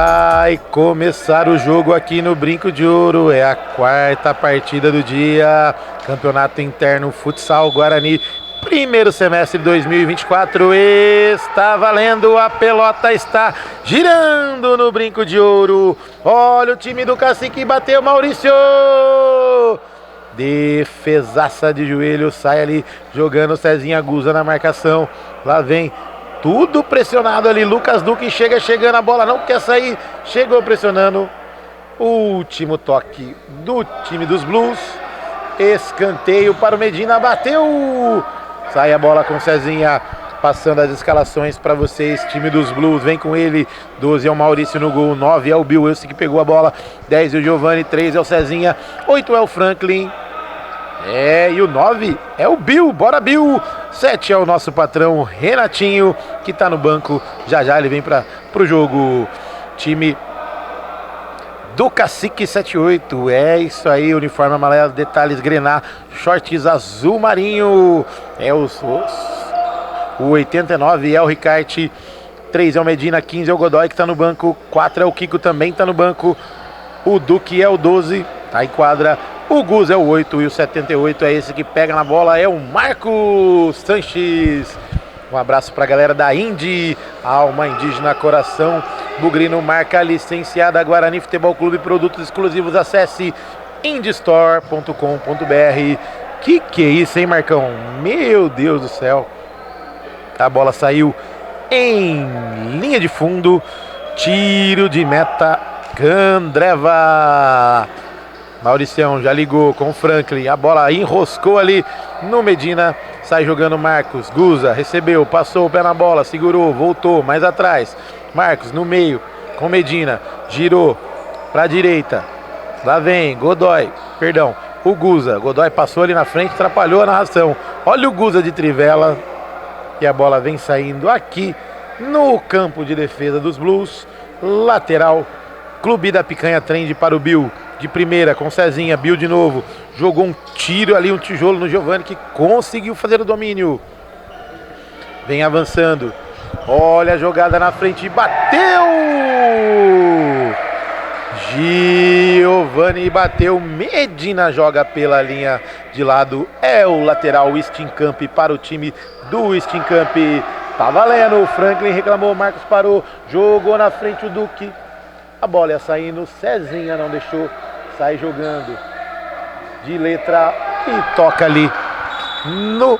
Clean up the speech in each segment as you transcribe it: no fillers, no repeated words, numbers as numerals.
Vai começar o jogo aqui no Brinco de Ouro, é a quarta partida do dia, Campeonato Interno Futsal Guarani, primeiro semestre de 2024, está valendo, a pelota está girando no Brinco de Ouro, olha o time do Cacique, bateu Maurício, defesaça de joelho, sai ali jogando Cezinha Guza na marcação, lá vem tudo pressionado ali, Lucas Duque chegando, a bola não quer sair, chegou pressionando, último toque do time dos Blues, escanteio para o Medina, bateu, sai a bola com Cezinha, passando as escalações para vocês, time dos Blues, vem com ele, 12 é o Maurício no gol, 9 é o Bill Wilson que pegou a bola, 10 é o Giovanni, 13 é o Cezinha, 8 é o Franklin, e o 9 é o Bill, bora Bill, 7 é o nosso patrão Renatinho, que tá no banco, já ele vem para o jogo, time do Cacique 78, é isso aí, uniforme amarelo, detalhes grená, shorts azul marinho, o 89 é o Ricarte, 3 é o Medina, 15 é o Godoy que tá no banco, 4 é o Kiko também tá no banco, o Duque é o 12, tá em quadra, o Gus é o 8 e o 78 é esse que pega na bola, é o Marcos Sanches. Um abraço pra galera da Indy, Alma Indígena Coração Bugrino, marca licenciada Guarani Futebol Clube, produtos exclusivos, acesse indystore.com.br. Que é isso, hein, Marcão? Meu Deus do céu. A bola saiu em linha de fundo, tiro de meta, Candreva. Mauricião já ligou com o Franklin, a bola enroscou ali no Medina, sai jogando Marcos, Guza, recebeu, passou o pé na bola, segurou, voltou, mais atrás, Marcos no meio, com Medina, girou para a direita, lá vem, o Guza, Godoy passou ali na frente, atrapalhou a narração, olha o Guza de trivela, e a bola vem saindo aqui no campo de defesa dos Blues, lateral, Clube da Picanha, trend para o Bill, de primeira com Cezinha, Bill de novo, jogou um tiro ali, um tijolo no Giovanni que conseguiu fazer o domínio, vem avançando, olha a jogada na frente, bateu, Giovanni bateu, Medina joga pela linha de lado, é o lateral Steenkamp para o time do Steenkamp, tá valendo, o Franklin reclamou, Marcos parou, jogou na frente o Duque, a bola ia saindo, Cezinha não deixou, sai jogando de letra e toca ali no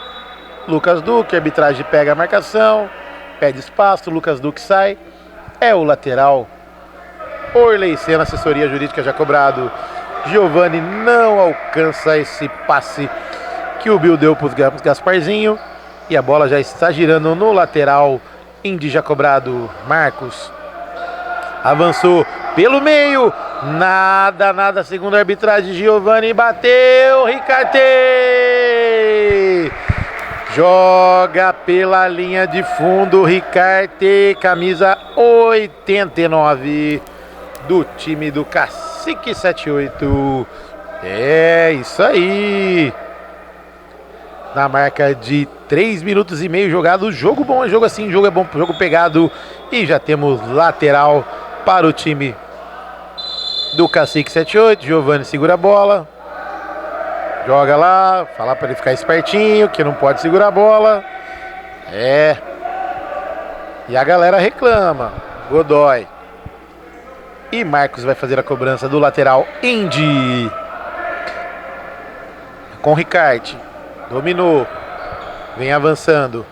Lucas Duque, a arbitragem pega a marcação, pede espaço, Lucas Duque sai, é o lateral, Orley Sena, assessoria jurídica já cobrado, Giovanni não alcança esse passe que o Bill deu para os Gasparzinho, e a bola já está girando no lateral, Indy já cobrado, Marcos avançou pelo meio, nada, segundo a arbitragem, Giovanni bateu, Ricarte joga pela linha de fundo, Ricarte, camisa 89 do time do Cacique 78, é isso aí, na marca de 3 minutos e meio jogado, jogo bom, jogo assim, jogo é bom, jogo pegado, e já temos lateral para o time do Cacique 78, Giovanni segura a bola, joga lá, fala para ele ficar espertinho, que não pode segurar a bola, e a galera reclama, Godoy, e Marcos vai fazer a cobrança do lateral Indy, com Ricarte, dominou, vem avançando,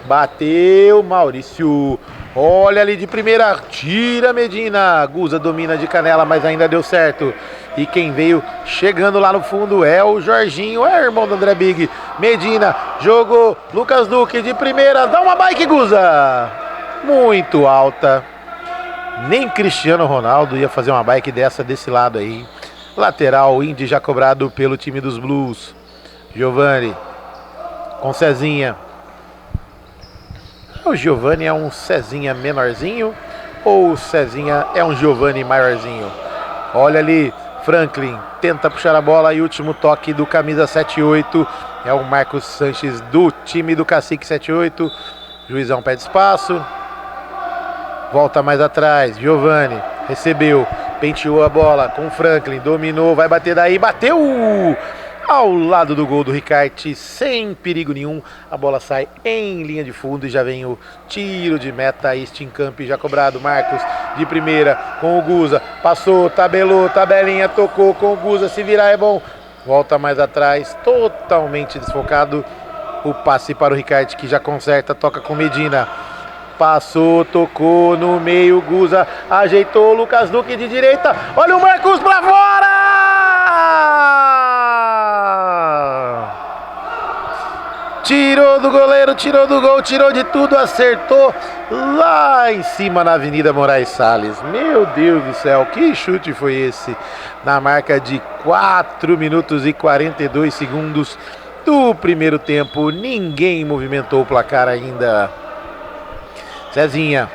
bateu Maurício, olha ali de primeira, tira Medina, Guza domina de canela, mas ainda deu certo, e quem veio chegando lá no fundo é o Jorginho, é o irmão do André Big, Medina, jogou, Lucas Duque de primeira, dá uma bike Guza, muito alta, nem Cristiano Ronaldo ia fazer uma bike dessa desse lado aí, lateral, Indy já cobrado pelo time dos Blues, Giovanni, com Cezinha, o Giovanni é um Cezinha menorzinho ou o Cezinha é um Giovanni maiorzinho? Olha ali, Franklin tenta puxar a bola e último toque do camisa 78 é o Marcos Sanches do time do Cacique 78. Juizão pede espaço. volta mais atrás, Giovani, recebeu, penteou a bola com o Franklin, dominou, vai bater daí, bateu! Ao lado do gol do Ricarte, sem perigo nenhum, a bola sai em linha de fundo e já vem o tiro de meta. Camp já cobrado, Marcos de primeira com o Guza, passou, tabelou, tabelinha, tocou com o Guza, se virar é bom, volta mais atrás, totalmente desfocado, o passe para o Ricarte que já conserta, toca com Medina, passou, tocou no meio, Guza ajeitou, Lucas Duque de direita, olha o Marcos pra fora! Tirou do goleiro, tirou do gol, tirou de tudo, acertou lá em cima na Avenida Moraes Salles. Meu Deus do céu, que chute foi esse? Na marca de 4 minutos e 42 segundos do primeiro tempo, ninguém movimentou o placar ainda. Cezinha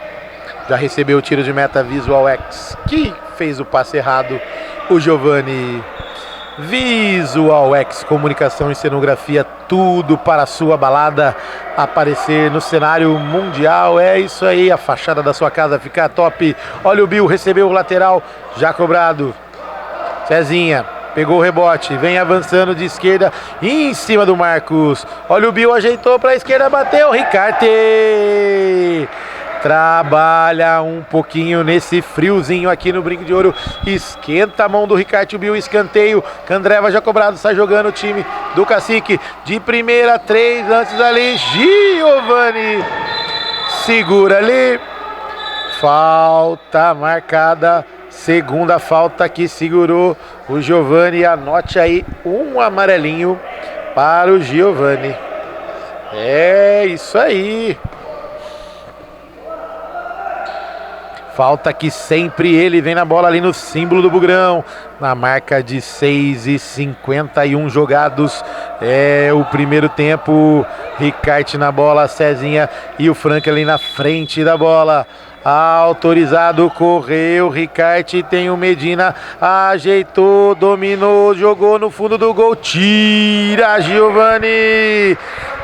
já recebeu o tiro de meta, Visual X, que fez o passe errado. O Giovani, Visual X, comunicação e cenografia, tudo para a sua balada aparecer no cenário mundial. É isso aí, a fachada da sua casa ficar top. Olha o Bill, recebeu o lateral, já cobrado. Cezinha pegou o rebote, vem avançando de esquerda em cima do Marcos. Olha o Bill, ajeitou para a esquerda, bateu, Ricarte trabalha um pouquinho nesse friozinho aqui no Brinco de Ouro, esquenta a mão do Ricarte, o Bill, escanteio, Candreva já cobrado, sai jogando o time do Cacique, de primeira, 3 lances ali, Giovani segura ali, falta marcada, segunda falta que segurou o Giovani, anote aí um amarelinho para o Giovani, é isso aí. Falta que sempre ele vem na bola ali no símbolo do Bugrão, na marca de 6:51 jogados, é o primeiro tempo. Ricarte na bola, Cezinha e o Frank ali na frente da bola. Autorizado, correu, Ricarte, tem o Medina, ajeitou, dominou, jogou no fundo do gol, tira Giovani,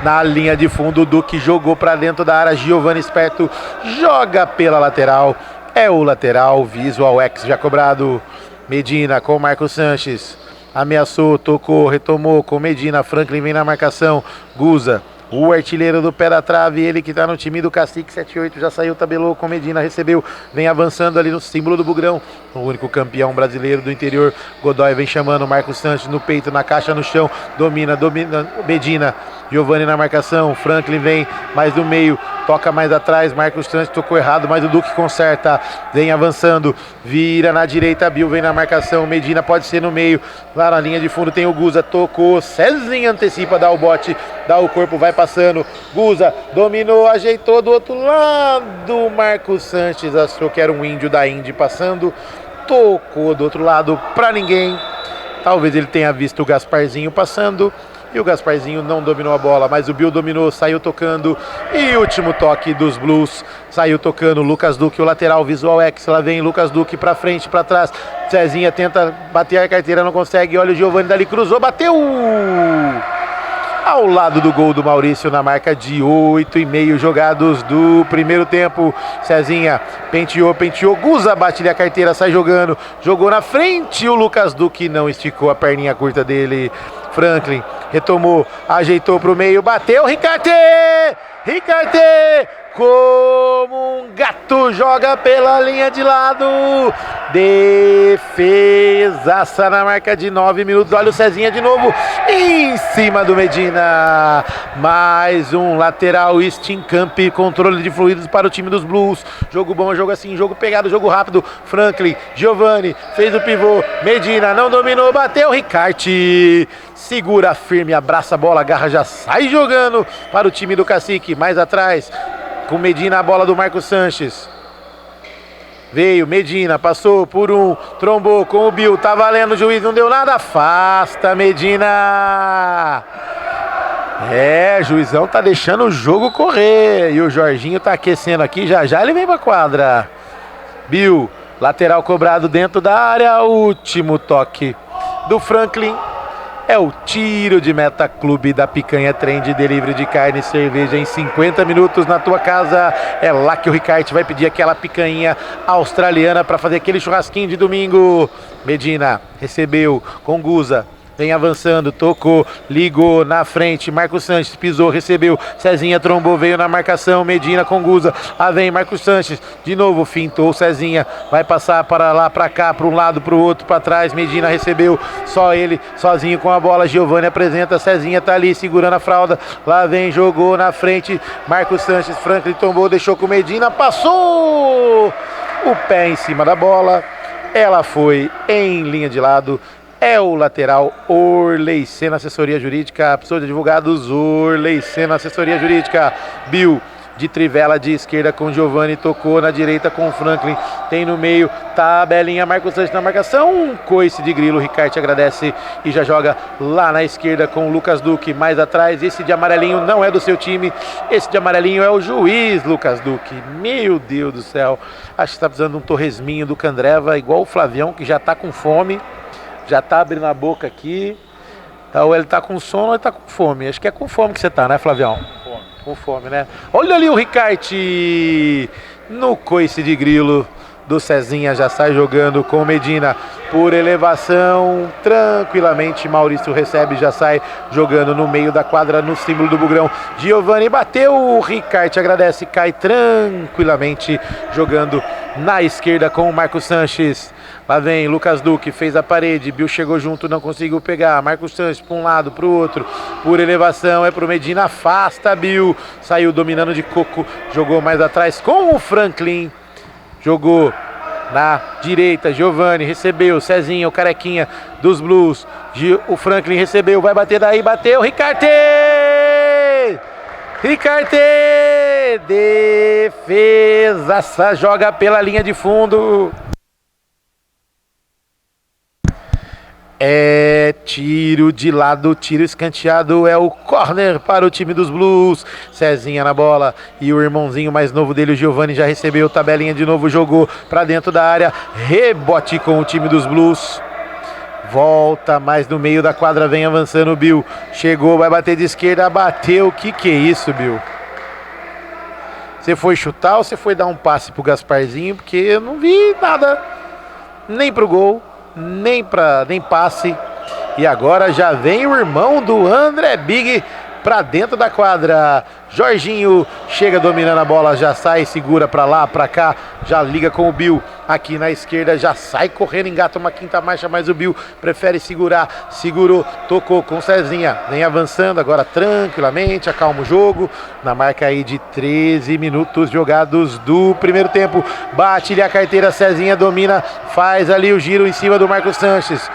na linha de fundo, o Duque jogou para dentro da área, Giovani esperto, joga pela lateral, é o lateral, Visual X já cobrado, Medina com o Marcos Sanches, ameaçou, tocou, retomou com Medina, Franklin vem na marcação, Guza, o artilheiro do pé da trave, ele que tá no time do Cacique, 7-8, já saiu, tabelou com Medina, recebeu, vem avançando ali no símbolo do Bugrão, o único campeão brasileiro do interior, Godoy vem chamando, Marcos Sanches no peito, na caixa, no chão, domina, Medina, Giovani na marcação, Franklin vem mais no meio, toca mais atrás, Marcos Sanches tocou errado, mas o Duque conserta, vem avançando, vira na direita, Bill vem na marcação, Medina pode ser no meio, lá na linha de fundo tem o Guza, tocou, Cezinha antecipa, dá o bote, dá o corpo, vai passando, Guza dominou, ajeitou do outro lado, Marcos Sanches achou que era um índio da Indy passando, tocou do outro lado pra ninguém, talvez ele tenha visto o Gasparzinho passando, e o Gasparzinho não dominou a bola, mas o Bill dominou, saiu tocando, e último toque dos Blues, saiu tocando, Lucas Duque, o lateral, Visual X, lá vem Lucas Duque pra frente, pra trás, Cezinha tenta bater a carteira, não consegue, olha o Giovani dali, cruzou, bateu! Ao lado do gol do Maurício, na marca de 8,5 jogados do primeiro tempo, Cezinha penteou, Guza bate-lhe a carteira, sai jogando, jogou na frente, o Lucas Duque não esticou a perninha curta dele, Franklin retomou, ajeitou pro meio, bateu, Ricarte, como um gato, joga pela linha de lado, defesaça na marca de 9 minutos, olha o Cezinha de novo, em cima do Medina, mais um lateral, Camp, controle de fluidos para o time dos Blues, jogo bom, jogo assim, jogo pegado, jogo rápido, Franklin, Giovani, fez o pivô, Medina não dominou, bateu, Ricarte, segura firme, abraça a bola, agarra, já sai jogando para o time do Cacique, mais atrás, com Medina, a bola do Marcos Sanches, veio Medina, passou por um, trombou com o Bill, tá valendo, o juiz não deu nada, afasta Medina, juizão tá deixando o jogo correr, e o Jorginho tá aquecendo aqui, já ele vem pra quadra, Bill, lateral cobrado dentro da área, último toque do Franklin, É o tiro de meta Clube da Picanha Trend, delivery de carne e cerveja em 50 minutos na tua casa. É lá que o Ricarte vai pedir aquela picanha australiana para fazer aquele churrasquinho de domingo. Medina recebeu com Guza. Vem avançando, tocou, ligou na frente, Marcos Sanches pisou, recebeu, Cezinha trombou, veio na marcação, Medina com Guza, lá vem Marcos Sanches, de novo fintou Cezinha, vai passar para lá, para cá, para um lado, para o outro, para trás, Medina recebeu, só ele, sozinho com a bola, Giovani apresenta, Cezinha tá ali segurando a fralda, lá vem, jogou na frente, Marcos Sanches, Franklin tombou, deixou com Medina, passou o pé em cima da bola, ela foi em linha de lado. É o lateral Orley Sena, assessoria jurídica, pessoa de advogados, Orley Sena, assessoria jurídica. Bill de trivela de esquerda com Giovani, tocou na direita com Franklin, tem no meio, tabelinha, Marcos Sanches na marcação, um coice de grilo, Ricarte agradece e já joga lá na esquerda com o Lucas Duque, mais atrás, esse de amarelinho não é do seu time, esse de amarelinho é o juiz Lucas Duque, meu Deus do céu, acho que está precisando de um torresminho do Candreva, igual o Flavião, que já está com fome, já tá abrindo a boca aqui. Então, ou ele tá com sono ou ele tá com fome. Acho que é com fome que você tá, né, Flavião? Com fome, né? Olha ali o Ricarte no coice de grilo do Cezinha. Já sai jogando com Medina por elevação. Tranquilamente, Maurício recebe, já sai jogando no meio da quadra, no símbolo do Bugrão. Giovani bateu, o Ricarte agradece, cai tranquilamente jogando na esquerda com o Marcos Sanches. Lá vem Lucas Duque, fez a parede, Bill chegou junto, não conseguiu pegar, Marcos Sanches para um lado, para o outro, por elevação, é pro Medina, afasta Bill, saiu dominando de coco, jogou mais atrás com o Franklin, jogou na direita, Giovani recebeu, Cezinha, o carequinha dos Blues, o Franklin recebeu, vai bater daí, bateu, Ricarte! Ricarte! Defesa, joga pela linha de fundo. É tiro de lado, tiro escanteado, é o corner para o time dos Blues. Cezinha na bola e o irmãozinho mais novo dele, o Giovani, já recebeu, tabelinha de novo, jogou para dentro da área, rebote com o time dos Blues. Volta mais no meio da quadra, vem avançando o Bill, chegou, vai bater de esquerda, bateu, que é isso, Bill? Você foi chutar ou você foi dar um passe pro Gasparzinho? Porque eu não vi nada, nem pro gol, nem passe. E agora já vem o irmão do André Big para dentro da quadra. Jorginho chega dominando a bola, já sai, segura para lá, para cá, já liga com o Bill aqui na esquerda, já sai correndo, engata uma quinta marcha, mas o Bill prefere segurar, segurou, tocou com Cezinha, vem avançando agora tranquilamente, acalma o jogo, na marca aí de 13 minutos jogados do primeiro tempo, bate-lhe a carteira, Cezinha domina, faz ali o giro em cima do Marcos Sanches,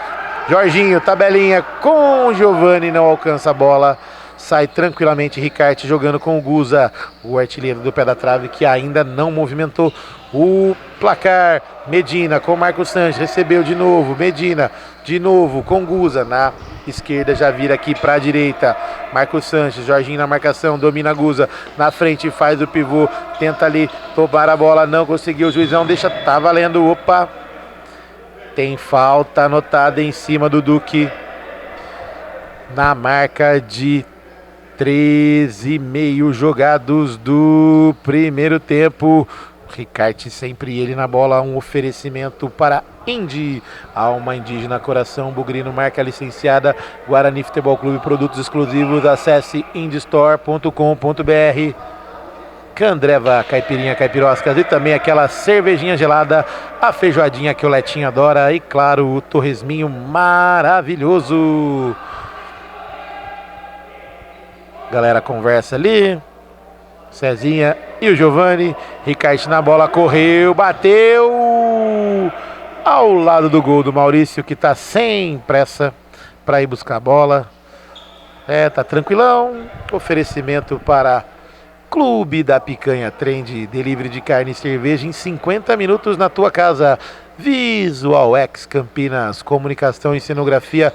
Jorginho, tabelinha com Giovani, não alcança a bola. Sai tranquilamente Ricarte jogando com o Guza, o artilheiro do pé da trave, que ainda não movimentou o placar. Medina com Marcos Sanches, recebeu de novo, Medina de novo com Guza, na esquerda já vira aqui para a direita, Marcos Sanches, Jorginho na marcação, domina Guza, na frente faz o pivô, tenta ali tomar a bola, não conseguiu, o juizão deixa, tá valendo, opa, tem falta anotada em cima do Duque, na marca de 13,5 jogados do primeiro tempo. Ricarte sempre ele na bola, um oferecimento para Indy, alma indígena, coração bugrino, marca licenciada, Guarani Futebol Clube, produtos exclusivos, acesse indystore.com.br. Candreva, caipirinha, caipiroscas e também aquela cervejinha gelada, a feijoadinha que o Letinho adora e claro, o torresminho maravilhoso. Galera conversa ali, Cezinha e o Giovani, Ricarte na bola, correu, bateu ao lado do gol do Maurício, que tá sem pressa para ir buscar a bola, tá tranquilão, oferecimento para Clube da Picanha Trend, delivery de carne e cerveja em 50 minutos na tua casa, Visual X Campinas, comunicação e cenografia,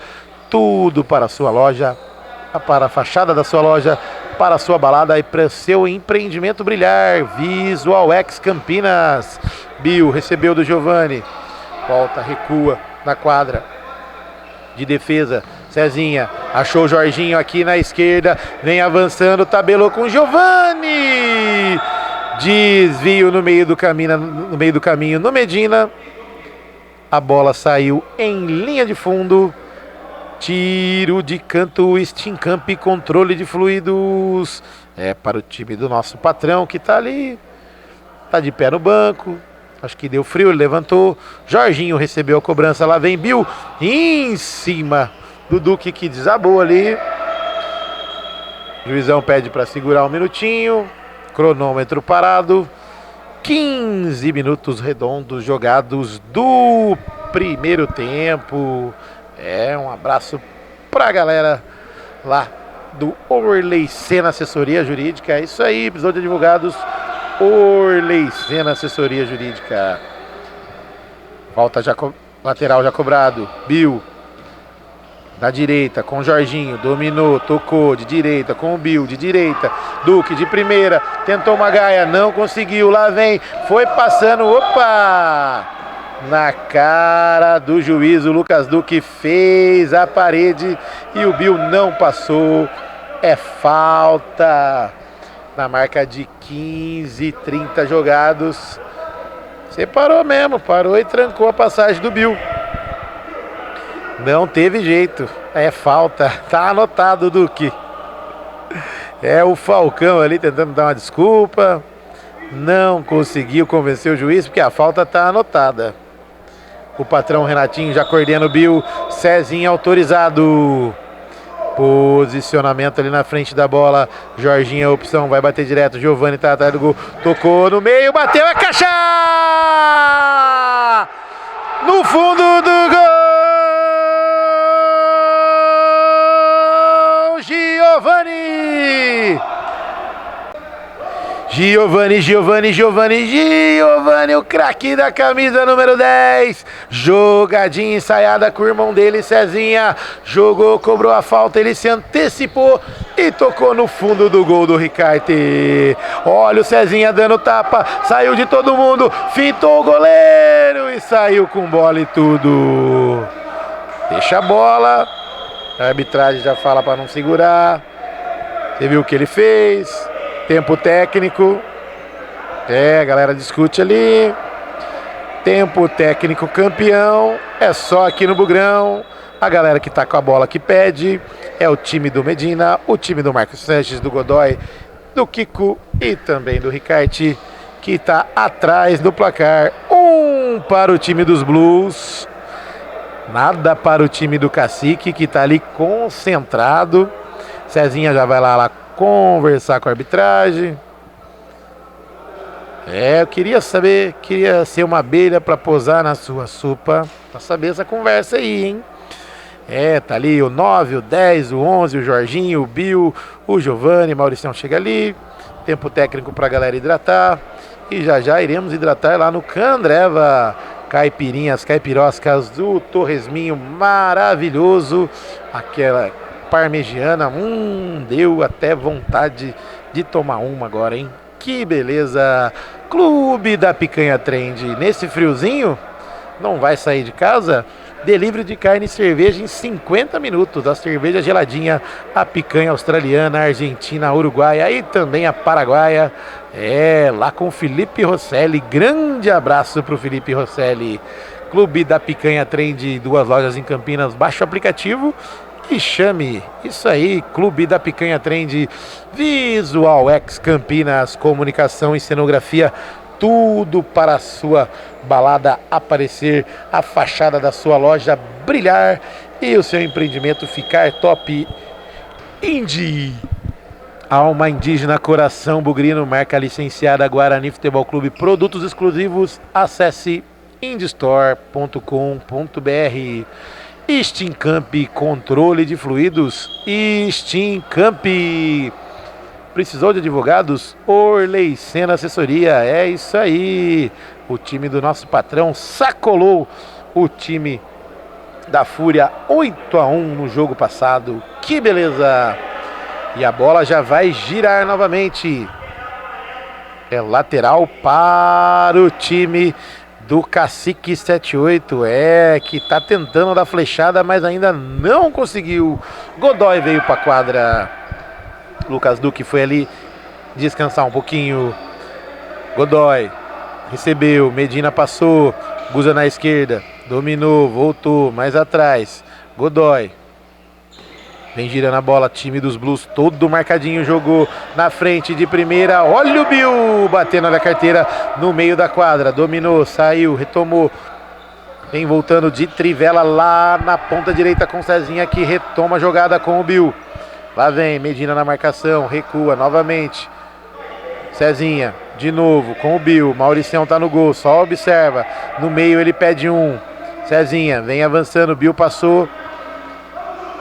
tudo para a sua loja, para a fachada da sua loja, para a sua balada e para o seu empreendimento brilhar. Visual X Campinas. Bill recebeu do Giovani, volta, recua na quadra de defesa, Cezinha achou o Jorginho aqui na esquerda, vem avançando, tabelou com o Giovani. Desvio no meio do caminho no Medina. A bola saiu em linha de fundo. Tiro de canto, Steamcamp, controle de fluidos. É para o time do nosso patrão que tá ali. Tá de pé no banco. Acho que deu frio, ele levantou. Jorginho recebeu a cobrança, lá vem Bill. Em cima do Duque que desabou ali. O juizão pede para segurar um minutinho. Cronômetro parado. 15 minutos redondos jogados do primeiro tempo. Um abraço pra galera lá do Orley Sena Assessoria Jurídica. É isso aí, episódio de advogados Orley Sena Assessoria Jurídica. Falta já, lateral já cobrado. Bill da direita com o Jorginho, dominou, tocou de direita com o Bill, de direita, Duque de primeira, tentou uma gaia, não conseguiu, lá vem, foi passando, opa! Na cara do juiz, o Lucas Duque fez a parede e o Bill não passou. É falta na marca de 15, 30 jogados. Separou mesmo, parou e trancou a passagem do Bill. Não teve jeito, é falta, tá anotado, Duque. É o Falcão ali tentando dar uma desculpa. Não conseguiu convencer o juiz porque a falta tá anotada. O patrão Renatinho já coordena o Bill. Cezinha autorizado. Posicionamento ali na frente da bola. Jorginho a opção, vai bater direto. Giovani tá atrás do gol. Tocou no meio, bateu, é caixa! No fundo do gol! Giovani! Giovani, o craque da camisa número 10. Jogadinha ensaiada com o irmão dele, Cezinha. Jogou, cobrou a falta, ele se antecipou e tocou no fundo do gol do Ricarte. Olha o Cezinha dando tapa, saiu de todo mundo, fintou o goleiro e saiu com bola e tudo. Deixa a bola. A arbitragem já fala para não segurar. Você viu o que ele fez? Tempo técnico. A galera discute ali. Tempo técnico campeão. É só aqui no Bugrão. A galera que tá com a bola que pede é o time do Medina, o time do Marcos Sanches, do Godoy, do Kiko e também do Ricarte, que tá atrás do placar. 1 para o time dos Blues. Nada para o time do Cacique, que tá ali concentrado. Cezinha já vai lá conversar com a arbitragem. Eu queria ser uma abelha para posar na sua sopa, para saber essa conversa aí, hein? Tá ali o 9, o 10, o 11, o Jorginho, o Bill, o Giovani, o Mauricião chega ali. Tempo técnico para a galera hidratar. E já iremos hidratar lá no Candreva. Caipirinhas, caipiroscas do Torresminho, maravilhoso. Aquela parmegiana, deu até vontade de tomar uma agora, hein? Que beleza! Clube da Picanha Trend. Nesse friozinho, não vai sair de casa? Delivery de carne e cerveja em 50 minutos. A cerveja geladinha, a picanha australiana, a argentina, a uruguaia e também a paraguaia. Lá com o Felipe Rosselli. Grande abraço pro Felipe Rosselli. Clube da Picanha Trend, 2 lojas em Campinas. Baixe o aplicativo e chame. Isso aí, Clube da Picanha Trend. Visual X Campinas, comunicação e cenografia. Tudo para a sua balada aparecer, a fachada da sua loja brilhar e o seu empreendimento ficar top. Alma indígena, coração bugrino, marca licenciada Guarani Futebol Clube, produtos exclusivos, acesse indistore.com.br. Steamcamp, controle de fluidos, Steamcamp. Precisou de advogados? Orley Sena Assessoria. É isso aí. O time do nosso patrão sacolou o time da Fúria 8-1 no jogo passado. Que beleza! E a bola já vai girar novamente. É lateral para o time do Cacique 78, que tá tentando dar flechada, mas ainda não conseguiu. Godoy veio pra quadra. Lucas Duque foi ali descansar um pouquinho. Godoy recebeu, Medina passou, Guza na esquerda, dominou, voltou, mais atrás. Godoy vem girando a bola, time dos Blues todo marcadinho, jogou na frente de primeira, olha o Bill batendo na carteira no meio da quadra, dominou, saiu, retomou, vem voltando de trivela lá na ponta direita com Cezinha, que retoma a jogada com o Bill. Lá vem Medina na marcação, recua novamente, Cezinha de novo com o Bill, Mauricião tá no gol, só observa, no meio ele pede um, Cezinha vem avançando, Bill passou.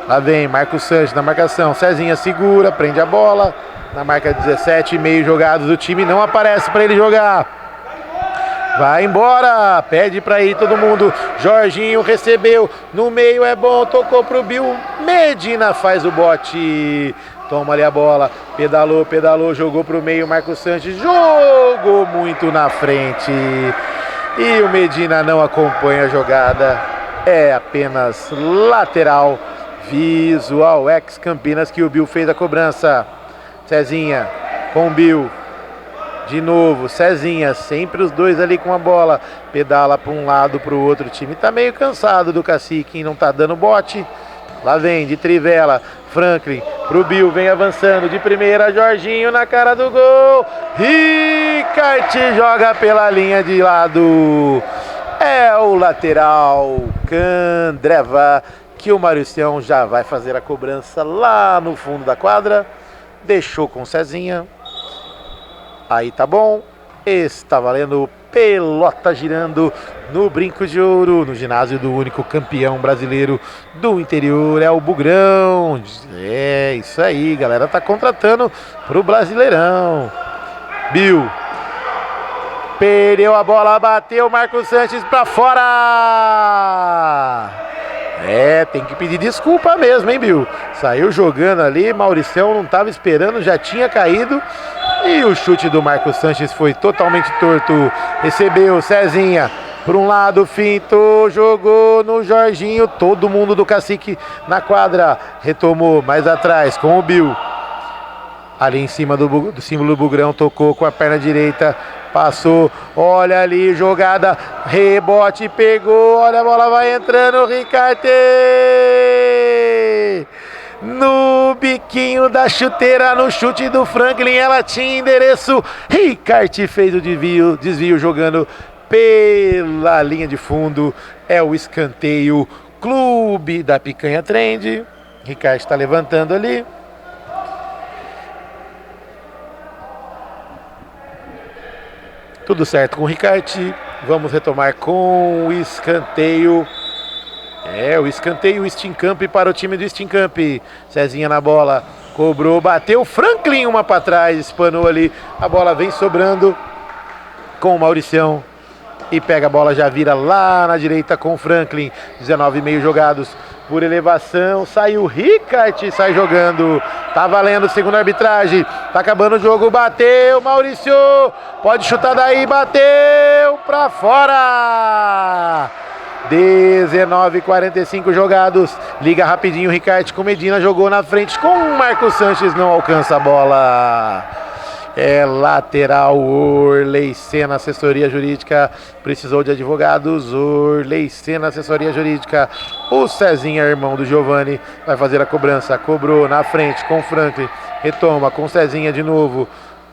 Lá vem Marcos Sanches na marcação, Cezinha segura, prende a bola, na marca 17, meio jogados, o time não aparece para ele jogar. Vai embora, pede para ir todo mundo, Jorginho recebeu, no meio é bom, tocou pro Bill, Medina faz o bote, toma ali a bola, pedalou, jogou pro meio, Marcos Sanches jogou muito na frente, e o Medina não acompanha a jogada, é apenas lateral. Visual ex Campinas, que o Bill fez a cobrança. Cezinha com o Bill. De novo, Cezinha, sempre os dois ali com a bola. Pedala para um lado, para o outro. O time tá meio cansado do Cacique, não tá dando bote. Lá vem, de trivela, Franklin pro Bill, vem avançando. De primeira, Jorginho na cara do gol. Ricarte joga pela linha de lado. É o lateral, Candreva, que o Mauricião já vai fazer a cobrança lá no fundo da quadra. Deixou com Cezinha. Aí tá bom. Está valendo pelota girando no Brinco de Ouro, no ginásio do único campeão brasileiro do interior, é o Bugrão. É isso aí, galera tá contratando pro Brasileirão. Bill perdeu a bola, bateu, Marcos Sanches pra fora. Tem que pedir desculpa mesmo, hein, Bill? Saiu jogando ali, Mauricião não estava esperando, já tinha caído. E o chute do Marcos Sanches foi totalmente torto. Recebeu Cezinha por um lado, fintou, jogou no Jorginho. Todo mundo do Cacique na quadra. Retomou mais atrás com o Bill. Ali em cima do símbolo do Bugrão, tocou com a perna direita. Passou, olha ali, jogada, rebote, pegou, olha a bola vai entrando, Ricarte! No biquinho da chuteira, no chute do Franklin, ela tinha endereço, Ricarte fez o desvio jogando pela linha de fundo, é o escanteio, Clube da Picanha Trend, Ricarte está levantando ali. Tudo certo com o Ricarte. Vamos retomar com o escanteio. O escanteio Steamcamp para o time do Steamcamp. Cezinha na bola, cobrou, bateu. Franklin uma para trás, espanou ali. A bola vem sobrando com o Mauricião. E pega a bola, já vira lá na direita com o Franklin. 19,5 jogados por elevação. Saiu Ricarte, sai jogando. Tá valendo, segunda arbitragem. Tá acabando o jogo, bateu, Maurício. Pode chutar daí, bateu pra fora. 19,45 jogados. Liga rapidinho, Ricarte com Medina. Jogou na frente com o Marcos Sanches. Não alcança a bola. É lateral, Orley Sena, assessoria jurídica, precisou de advogados, Orley Sena, assessoria jurídica, o Cezinha, irmão do Giovanni, vai fazer a cobrança, cobrou na frente com o Franklin, retoma com o Cezinha de novo,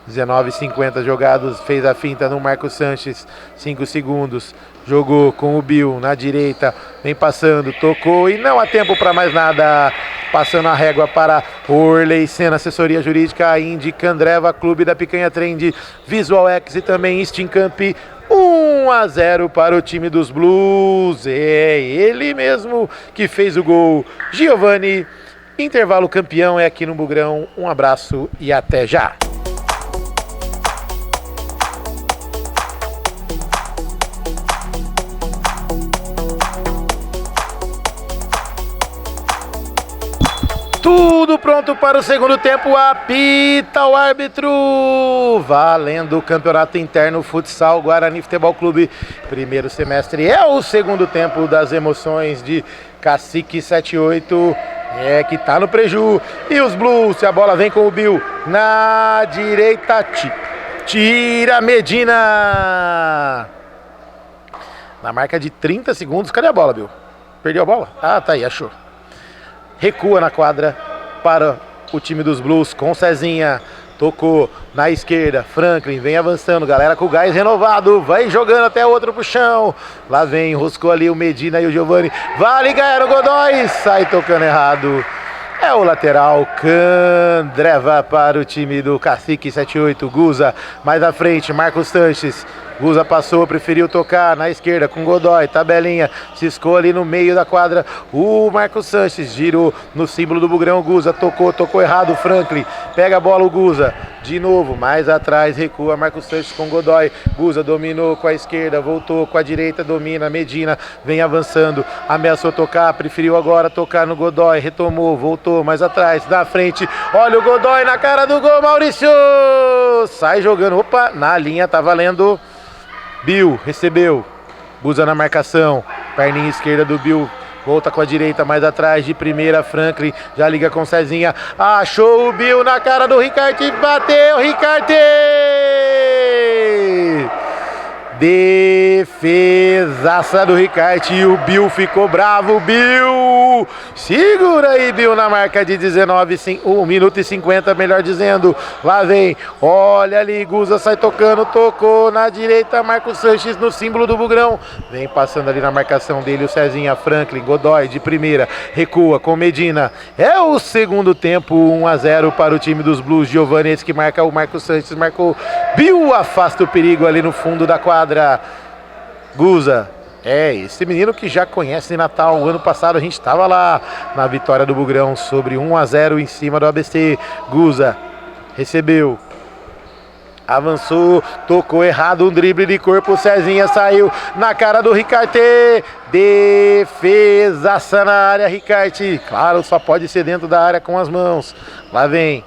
19,50 jogados, fez a finta no Marcos Sanches, 5 segundos, jogou com o Bill na direita, vem passando, tocou e não há tempo para mais nada. Passando a régua para Orley Sena, assessoria jurídica, Indy Candreva, Clube da Picanha Trend, Visual X e também Steamcamp. 1-0 para o time dos Blues. É ele mesmo que fez o gol. Giovanni, intervalo campeão é aqui no Bugrão. Um abraço e até já. Tudo pronto para o segundo tempo, apita o árbitro, valendo o campeonato interno futsal Guarani Futebol Clube. Primeiro semestre é o segundo tempo das emoções de Cacique 78, que tá no preju. E os Blues, a bola vem com o Bill na direita, tira Medina. Na marca de 30 segundos, cadê a bola, Bill? Perdeu a bola? Ah, tá aí, achou. Recua na quadra para o time dos Blues com Cezinha. Tocou na esquerda, Franklin vem avançando, galera com o gás renovado, vai jogando até o outro pro chão. Lá vem, roscou ali o Medina e o Giovani. Vale ganhar o Godoy, sai tocando errado. É o lateral, Candreva para o time do Cacique 78, Guza mais à frente, Marcos Sanches. Guza passou, preferiu tocar na esquerda com Godoy, tabelinha, ciscou ali no meio da quadra. O Marcos Sanches girou no símbolo do Bugrão, Guza tocou errado, Franklin. Pega a bola o Guza, de novo, mais atrás, recua Marcos Sanches com Godoy. Guza dominou com a esquerda, voltou com a direita, domina, Medina vem avançando, ameaçou tocar, preferiu agora tocar no Godoy, retomou, voltou mais atrás, na frente. Olha o Godoy na cara do gol, Maurício! Sai jogando, opa, na linha, tá valendo. Bill recebeu, Guza na marcação, perninha esquerda do Bill, volta com a direita mais atrás, de primeira Franklin, já liga com Cezinha, achou o Bill na cara do Ricarte, bateu, Ricarte! Defesaça do Ricarte e o Bill ficou bravo, Bill! Segura aí, Bill, na marca de 1 minuto e 50, melhor dizendo. Lá vem, olha ali, Guza sai tocando, tocou na direita, Marcos Sanches no símbolo do Bugrão. Vem passando ali na marcação dele o Cezinha, Franklin, Godoy de primeira, recua com Medina. É o segundo tempo, 1-0 para o time dos Blues. Giovani, esse que marca o Marcos Sanches, marcou. Bill afasta o perigo ali no fundo da quadra. Guza, esse menino que já conhece Natal. O ano passado a gente estava lá na vitória do Bugrão sobre 1-0 em cima do ABC. Guza recebeu, avançou, tocou errado, um drible de corpo, Cezinha saiu na cara do Ricarte, defesaça na área, Ricarte, claro, só pode ser dentro da área com as mãos. Lá vem,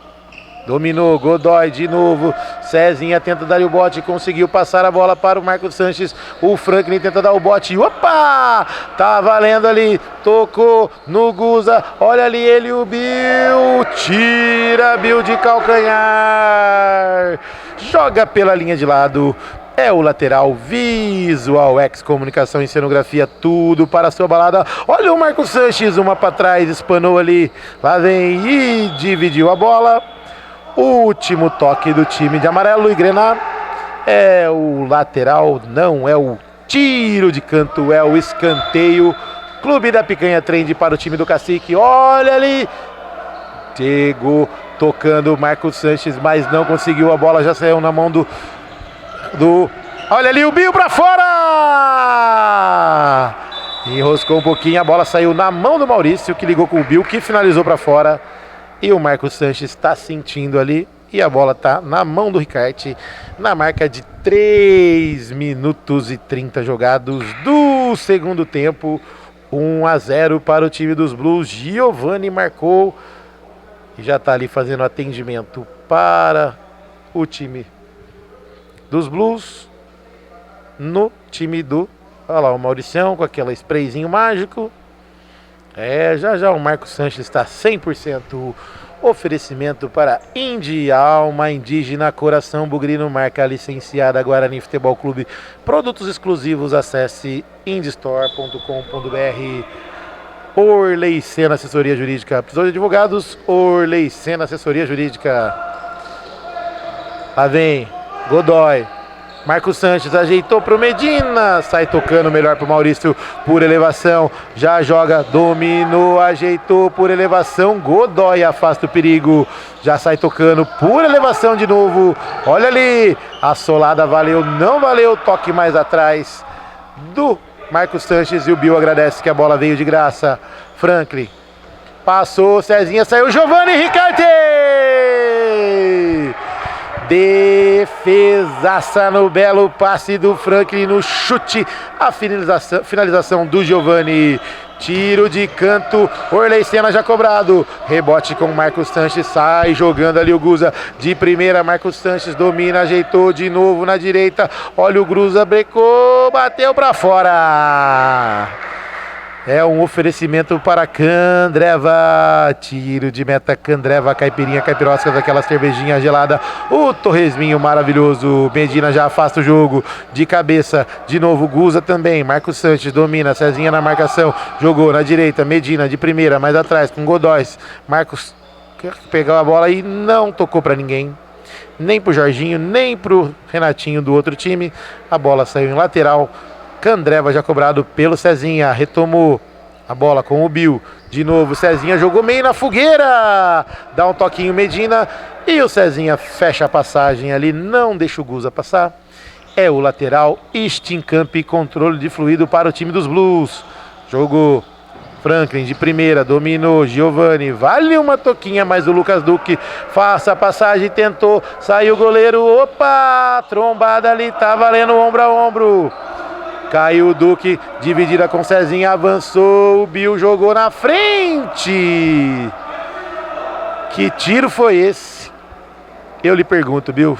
dominou, Godoy de novo, Cezinha tenta dar o bote, conseguiu passar a bola para o Marcos Sanches, o Franklin tenta dar o bote, opa, tá valendo ali, tocou no Guza, olha ali ele, o Bill, tira Bill de calcanhar, joga pela linha de lado. É o lateral, Visual X Comunicação e Cenografia, tudo para a sua balada. Olha o Marcos Sanches, uma para trás, espanou ali, lá vem e dividiu a bola. Último toque do time de amarelo e grená. É o lateral, não é o tiro de canto, é o escanteio. Clube da Picanha Trend para o time do Cacique. Olha ali, chegou tocando o Marcos Sanches, mas não conseguiu, a bola já saiu na mão do... Olha ali o Bill para fora! Enroscou um pouquinho, a bola saiu na mão do Maurício, que ligou com o Bill, que finalizou para fora. E o Marcos Sanches está sentindo ali. E a bola está na mão do Ricarte. Na marca de 3 minutos e 30 jogados do segundo tempo. 1-0 para o time dos Blues. Giovani marcou. E já está ali fazendo atendimento para o time dos Blues. No time do... Olha lá o Mauricião com aquele sprayzinho mágico. Já o Marcos Sanches está 100%. Oferecimento para Indy, alma indígena, coração bugrino, marca licenciada Guarani Futebol Clube. Produtos exclusivos, acesse indystore.com.br. Orley Sena Assessoria Jurídica. Precisou de advogados? Orley Sena Assessoria Jurídica. Lá vem Godoy. Marcos Sanches ajeitou para o Medina, sai tocando melhor para o Maurício por elevação, já joga, dominou, ajeitou por elevação, Godoy afasta o perigo, já sai tocando por elevação de novo, olha ali, a solada valeu, não valeu, toque mais atrás do Marcos Sanches e o Bill agradece que a bola veio de graça. Franklin passou, Cezinha saiu, Giovani, Ricarte! Defesaça no belo passe do Franklin, no chute, a finalização do Giovani. Tiro de canto, Orley Senna já cobrado. Rebote com Marcos Sanches, sai jogando ali o Guza. De primeira, Marcos Sanches domina, ajeitou de novo na direita. Olha o Guza, brecou, bateu pra fora. É um oferecimento para Candreva. Tiro de meta, Candreva, caipirinha, caipirosca daquela cervejinha gelada. O torresminho maravilhoso. Medina já afasta o jogo. De cabeça, de novo, Guza também. Marcos Sanches domina, Cezinha na marcação. Jogou na direita, Medina de primeira, mais atrás com Godóis. Marcos pegou a bola e não tocou para ninguém. Nem pro Jorginho, nem pro Renatinho do outro time. A bola saiu em lateral. Candreva já cobrado pelo Cezinha, retomou a bola com o Bill, de novo Cezinha jogou meio na fogueira, dá um toquinho Medina e o Cezinha fecha a passagem ali, não deixa o Guza passar. É o lateral, Steenkamp, controle de fluido para o time dos Blues. Jogou Franklin de primeira, dominou Giovani, vale uma toquinha, mas o Lucas Duque faça a passagem, tentou, saiu o goleiro, opa, trombada ali, tá valendo ombro a ombro. Caiu o Duque, dividida com Cezinha, avançou, o Bill jogou na frente. Que tiro foi esse? Eu lhe pergunto, Bill.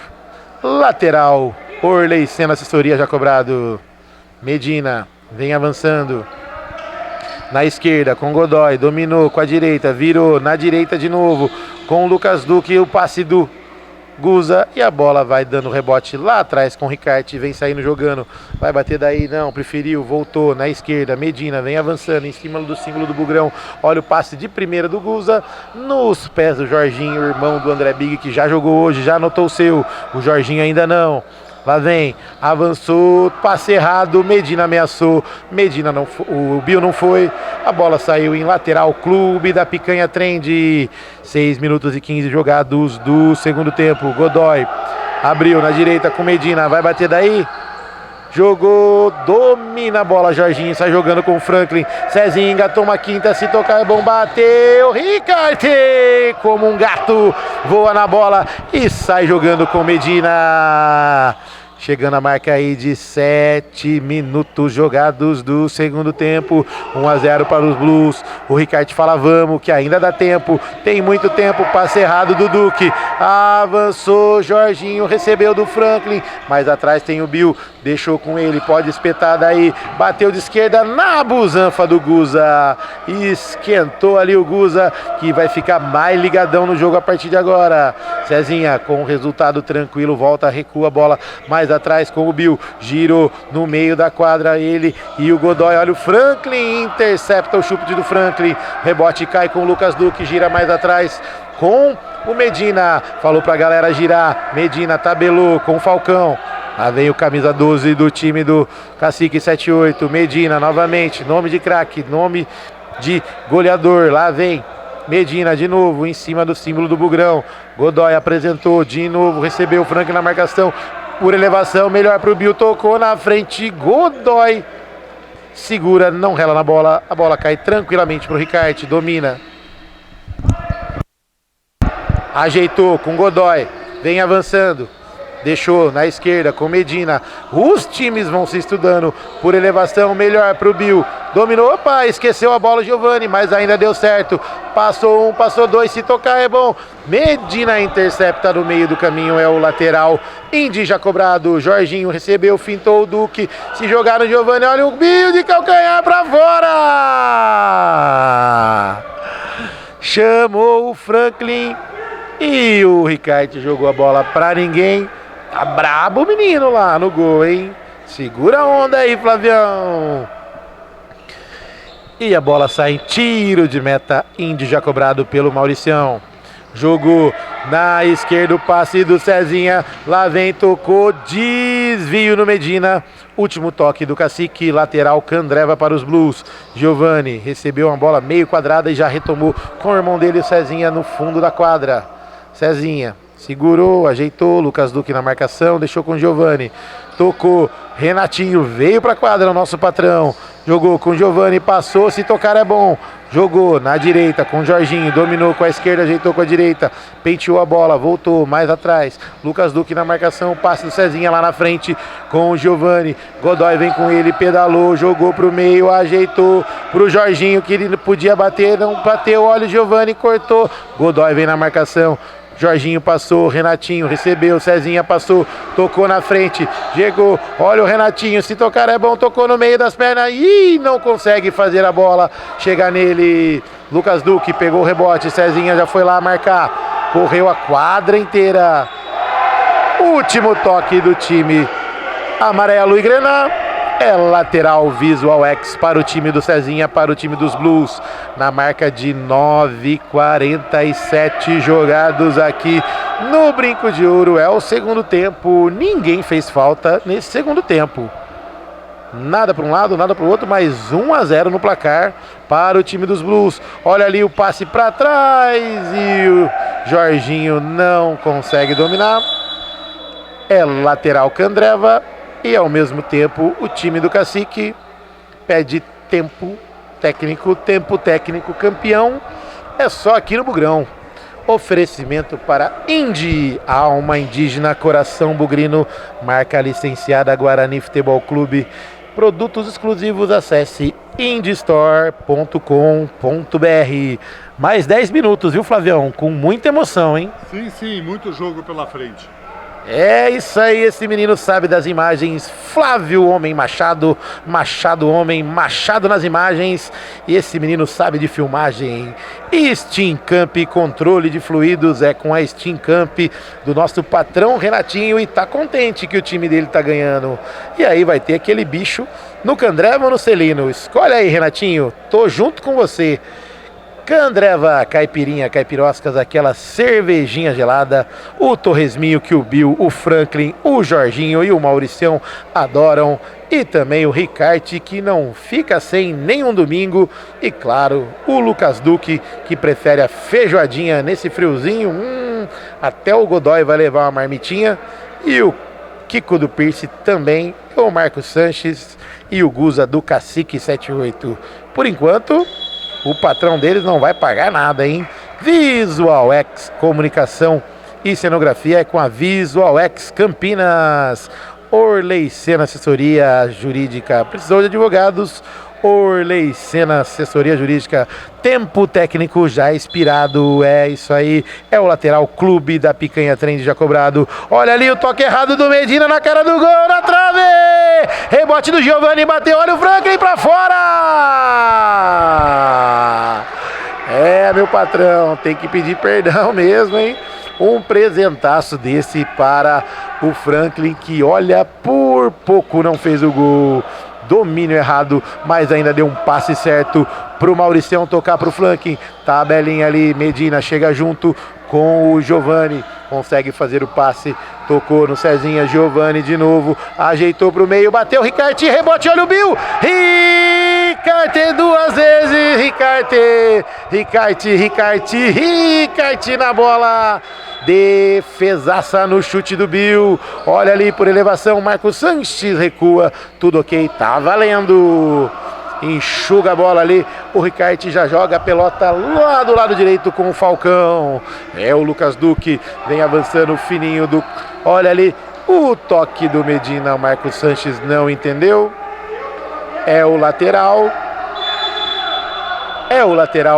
Lateral, Orley Senna, assessoria já cobrado. Medina vem avançando. Na esquerda com Godoy, dominou com a direita, virou na direita de novo. Com o Lucas Duque, o passe do Guza e a bola vai dando rebote lá atrás com o Ricarte, vem saindo jogando, vai bater daí, não, preferiu, voltou na esquerda, Medina vem avançando em cima do símbolo do Bugrão, olha o passe de primeira do Guza, nos pés do Jorginho, irmão do André Big, que já jogou hoje, já anotou o seu, o Jorginho ainda não. Lá vem, avançou, passe errado, Medina ameaçou, Medina não, o Bill não foi, a bola saiu em lateral, Clube da Picanha Trend, 6 minutos e 15 jogados do segundo tempo. Godoy abriu na direita com Medina, vai bater daí, jogou, domina a bola, Jorginho sai jogando com o Franklin, Cezinha engatou uma quinta, se tocar é bom, bateu, Ricarte como um gato, voa na bola e sai jogando com Medina. Chegando a marca aí de 7 minutos jogados do segundo tempo, 1-0 para os Blues. O Ricarte fala, vamos, que ainda dá tempo, tem muito tempo, passe errado do Duque, avançou, Jorginho recebeu do Franklin, mais atrás tem o Bill, deixou com ele, pode espetar daí, bateu de esquerda na busanfa do Guza, esquentou ali o Guza, que vai ficar mais ligadão no jogo a partir de agora. Cezinha com o resultado tranquilo, volta, recua a bola mais atrás com o Bill, girou no meio da quadra ele e o Godoy, olha o Franklin, intercepta o chute do Franklin, rebote cai com o Lucas Duque, gira mais atrás com o Medina, falou pra galera girar, Medina tabelou com o Falcão, lá vem o camisa 12 do time do Cacique 78, Medina novamente, nome de craque, nome de goleador, lá vem Medina de novo em cima do símbolo do Bugrão, Godoy apresentou de novo, recebeu o Franklin na marcação, por elevação, melhor pro Bill, tocou na frente, Godoy segura, não rela na bola, a bola cai tranquilamente pro Ricarte, domina, ajeitou com Godoy, vem avançando, deixou na esquerda com Medina, os times vão se estudando, por elevação, melhor pro Bill, dominou, opa, esqueceu a bola Giovani, mas ainda deu certo, passou um, passou dois, se tocar é bom, Medina intercepta no meio do caminho, é o lateral, Indy já cobrado, Jorginho recebeu, fintou o Duque, se jogar no Giovani, olha o Bill de calcanhar pra fora, chamou o Franklin e o Ricarte jogou a bola pra ninguém. Tá brabo o menino lá no gol, hein? Segura a onda aí, Flavião. E a bola sai em tiro de meta, Indy já cobrado pelo Mauricião. Jogou na esquerda o passe do Cezinha, lá vem, tocou, desvio no Medina. Último toque do Cacique, lateral, Candreva para os Blues. Giovani recebeu uma bola meio quadrada e já retomou com o irmão dele, o Cezinha, no fundo da quadra. Cezinha segurou, ajeitou, Lucas Duque na marcação, deixou com Giovani, tocou, Renatinho veio para a quadra, o nosso patrão, jogou com Giovani, passou, se tocar é bom, jogou na direita com o Jorginho, dominou com a esquerda, ajeitou com a direita, penteou a bola, voltou mais atrás, Lucas Duque na marcação, passe do Cezinha lá na frente com o Giovani, Godoy vem com ele, pedalou, jogou pro meio, ajeitou pro Jorginho que ele podia bater, não bateu, olha o Giovani, cortou, Godoy vem na marcação, Jorginho passou, Renatinho recebeu, Cezinha passou, tocou na frente, chegou, olha o Renatinho, se tocar é bom, tocou no meio das pernas e não consegue fazer a bola chegar nele. Lucas Duque pegou o rebote, Cezinha já foi lá marcar, correu a quadra inteira. Último toque do time amarelo e grená. É lateral Visual X para o time do Cezinha, para o time dos Blues, na marca de 9:47 jogados aqui no Brinco de Ouro. É o segundo tempo, ninguém fez falta nesse segundo tempo. Nada para um lado, nada para o outro, mas 1-0 no placar para o time dos Blues. Olha ali o passe para trás e o Jorginho não consegue dominar. É lateral Candreva. E ao mesmo tempo o time do Cacique pede tempo técnico campeão. É só aqui no Bugrão. Oferecimento para Indy, alma indígena, coração bugrino, marca licenciada Guarani Futebol Clube. Produtos exclusivos, acesse indystore.com.br. Mais 10 minutos, viu, Flavião? Com muita emoção, hein? Sim, muito jogo pela frente. É isso aí, esse menino sabe das imagens. Flávio Homem Machado, Machado Homem, Machado nas imagens. E esse menino sabe de filmagem. Steam Camp, controle de fluidos, é com a Steam Camp do nosso patrão Renatinho. E tá contente que o time dele tá ganhando. E aí vai ter aquele bicho no Candreva ou no Celino? Escolhe aí, Renatinho, tô junto com você. Candreva, caipirinha, caipiroscas, aquela cervejinha gelada, o Torresminho que o Bill, o Franklin, o Jorginho e o Mauricião adoram, e também o Ricarte que não fica sem nenhum domingo, e claro, o Lucas Duque que prefere a feijoadinha nesse friozinho, até o Godoy vai levar uma marmitinha, e o Kiko do Pierce também, o Marcos Sanches e o Guza do Cacique 78. Por enquanto, o patrão deles não vai pagar nada, hein? Visual X Comunicação e Cenografia é com a Visual X Campinas. Orley Sena Assessoria Jurídica. Precisou de advogados? Orley Sena Assessoria Jurídica. Tempo técnico já expirado. É isso aí. É o lateral Clube da Picanha Trend já cobrado. Olha ali o toque errado do Medina na cara do gol, na trave! Rebote do Giovani, bateu. Olha o Franklin pra fora! É, meu patrão, tem que pedir perdão mesmo, hein? Um presentaço desse para o Franklin, que olha, por pouco não fez o gol. Domínio errado, mas ainda deu um passe certo pro Mauricião tocar pro flanking. Tabelinha ali, Medina chega junto com o Giovani, consegue fazer o passe, tocou no Cezinha, Giovani de novo, ajeitou pro meio, bateu, Ricarte, rebote, olha o Bill, Ricarte duas vezes, Ricarte na bola, defesaça no chute do Bill, olha ali por elevação, Marcos Sanches recua, tudo ok, tá valendo. Enxuga a bola ali, o Ricarte já joga a pelota lá do lado direito com o Falcão. É o Lucas Duque, vem avançando fininho do... Olha ali, o toque do Medina, o Marcos Sanches não entendeu. É o lateral,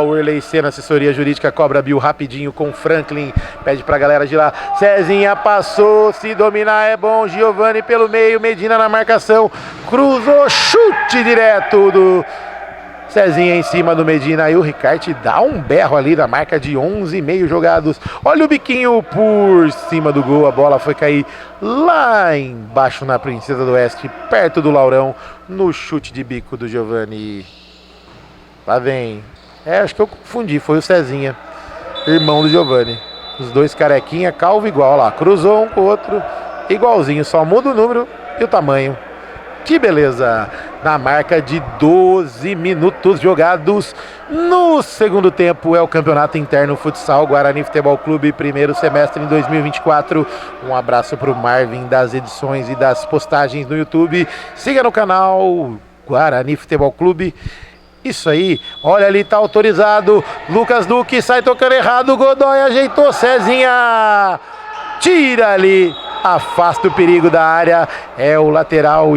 Orley Sena, assessoria jurídica, cobra Bill rapidinho com Franklin, pede pra galera girar, Cezinha passou, se dominar é bom, Giovani pelo meio, Medina na marcação, cruzou, chute direto do Cezinha em cima do Medina, e o Ricarte dá um berro ali na marca de 11,5 jogados, olha o biquinho por cima do gol, a bola foi cair lá embaixo na Princesa do Oeste, perto do Laurão, no chute de bico do Giovani. Lá vem. Acho que eu confundi. Foi o Cezinha, irmão do Giovani. Os dois carequinha, calvo igual. Lá, cruzou um com o outro, igualzinho. Só muda o número e o tamanho. Que beleza! Na marca de 12 minutos jogados no segundo tempo. É o Campeonato Interno Futsal Guarani Futebol Clube, primeiro semestre em 2024. Um abraço para o Marvin das edições e das postagens no YouTube. Siga no canal Guarani Futebol Clube. Isso aí, olha ali, tá autorizado. Lucas Duque sai tocando errado. Godoy ajeitou, Cezinha tira ali, afasta o perigo da área. É o lateral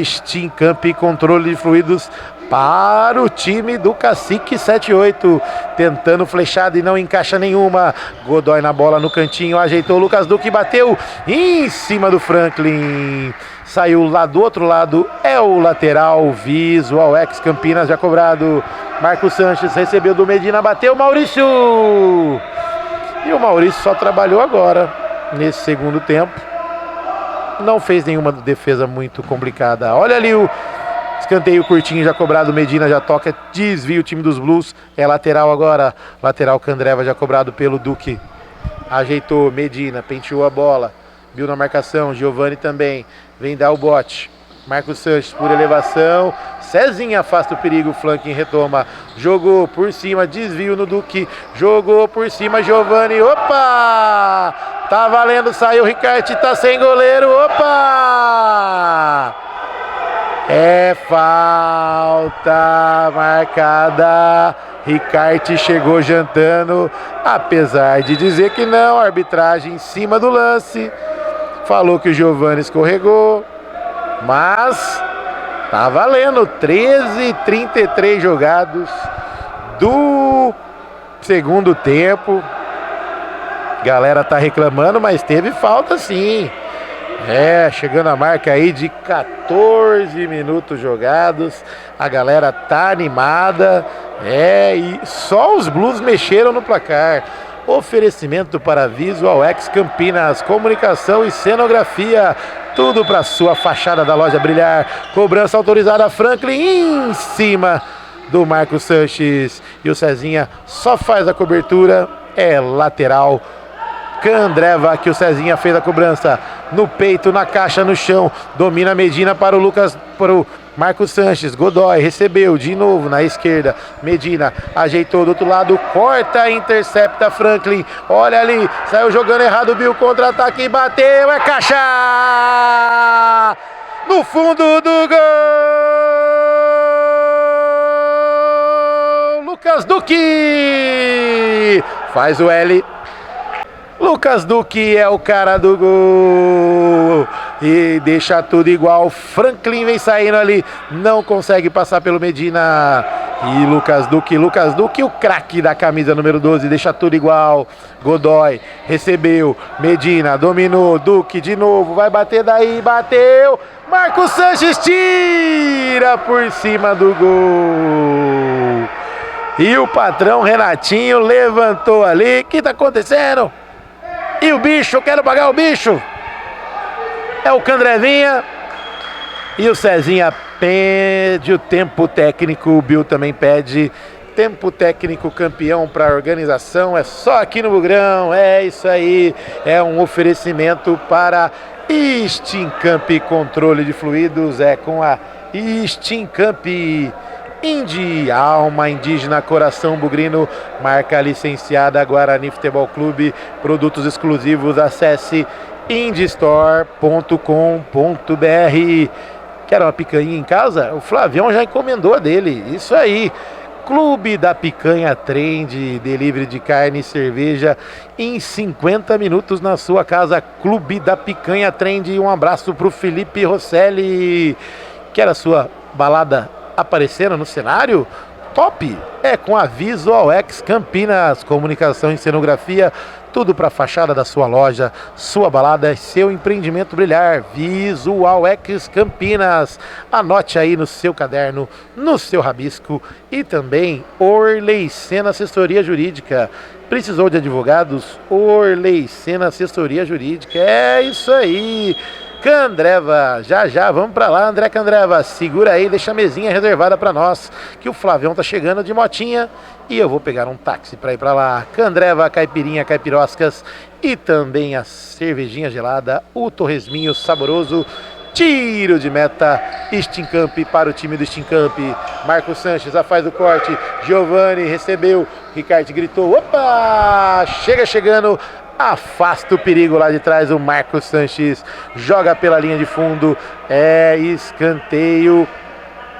Stincamp, controle de fluidos para o time do Cacique 78, tentando flechada e não encaixa nenhuma. Godoy na bola no cantinho, ajeitou, Lucas Duque bateu em cima do Franklin, saiu lá do outro lado, é o lateral Visual X Campinas já cobrado. Marcos Sanches recebeu do Medina, bateu, Maurício, e o Maurício só trabalhou agora nesse segundo tempo, não fez nenhuma defesa muito complicada. Olha ali o escanteio curtinho já cobrado, Medina já toca, desvia o time dos Blues, é lateral agora, lateral Candreva já cobrado pelo Duque, ajeitou, Medina penteou a bola, viu na marcação, Giovani também, vem dar o bote, Marcos Sanches por elevação, Cezinha afasta o perigo, Franklin retoma, jogou por cima, desvio no Duque, jogou por cima, Giovani, opa, tá valendo, saiu, Ricarte tá sem goleiro, opa, é falta marcada, Ricarte chegou jantando, apesar de dizer que não, a arbitragem em cima do lance, falou que o Giovani escorregou, mas tá valendo, 13:33 jogados do segundo tempo, galera tá reclamando, mas teve falta sim. Chegando a marca aí de 14 minutos jogados, a galera tá animada, e só os Blues mexeram no placar. Oferecimento para Visual X Campinas, comunicação e cenografia, tudo para sua fachada da loja brilhar. Cobrança autorizada, Franklin em cima do Marcos Sanches, e o Cezinha só faz a cobertura, é lateral Candreva, que o Cezinha fez a cobrança no peito, na caixa, no chão, domina Medina para o Marcos Sanches, Godoy recebeu de novo na esquerda, Medina ajeitou do outro lado, corta, intercepta Franklin, olha ali, saiu jogando errado, Bill, contra-ataque, bateu, é caixa no fundo do gol, Lucas Duque faz o L. Lucas Duque é o cara do gol e deixa tudo igual. Franklin vem saindo ali, não consegue passar pelo Medina. E Lucas Duque, o craque da camisa número 12, deixa tudo igual. Godoy recebeu, Medina dominou, Duque de novo, vai bater daí, bateu. Marcos Sanches tira por cima do gol. E o patrão Renatinho levantou ali, o que tá acontecendo? E o bicho, eu quero pagar o bicho. É o Candrevinha. E o Cezinha pede o tempo técnico. O Bill também pede tempo técnico, campeão para a organização. É só aqui no Bugrão. É isso aí. É um oferecimento para Stincamp Controle de Fluidos. É com a Stincamp. Indy, alma indígena, coração bugrino, marca licenciada Guarani Futebol Clube, produtos exclusivos, acesse indystore.com.br. Quer uma picanha em casa? O Flavião já encomendou a dele, isso aí. Clube da Picanha Trend, delivery de carne e cerveja em 50 minutos na sua casa. Clube da Picanha Trend, um abraço pro Felipe Rosselli. Quer a sua balada aparecendo no cenário? Top! É com a Visual X Campinas, comunicação e cenografia, tudo para a fachada da sua loja, sua balada, seu empreendimento brilhar. Visual X Campinas, anote aí no seu caderno, no seu rabisco. E também Orley Sena Assessoria Jurídica. Precisou de advogados? Orley Sena Assessoria Jurídica, é isso aí. Candreva, já, vamos pra lá, André Candreva, segura aí, deixa a mesinha reservada pra nós, que o Flavião tá chegando de motinha e eu vou pegar um táxi pra ir pra lá. Candreva, caipirinha, caipiroscas e também a cervejinha gelada, o torresminho saboroso. Tiro de meta, Stincamp para o time do Stincamp. Marcos Sanches já faz o corte, Giovani recebeu, Ricarte gritou, opa, chegando. Afasta o perigo lá de trás, o Marcos Sanches joga pela linha de fundo, é escanteio,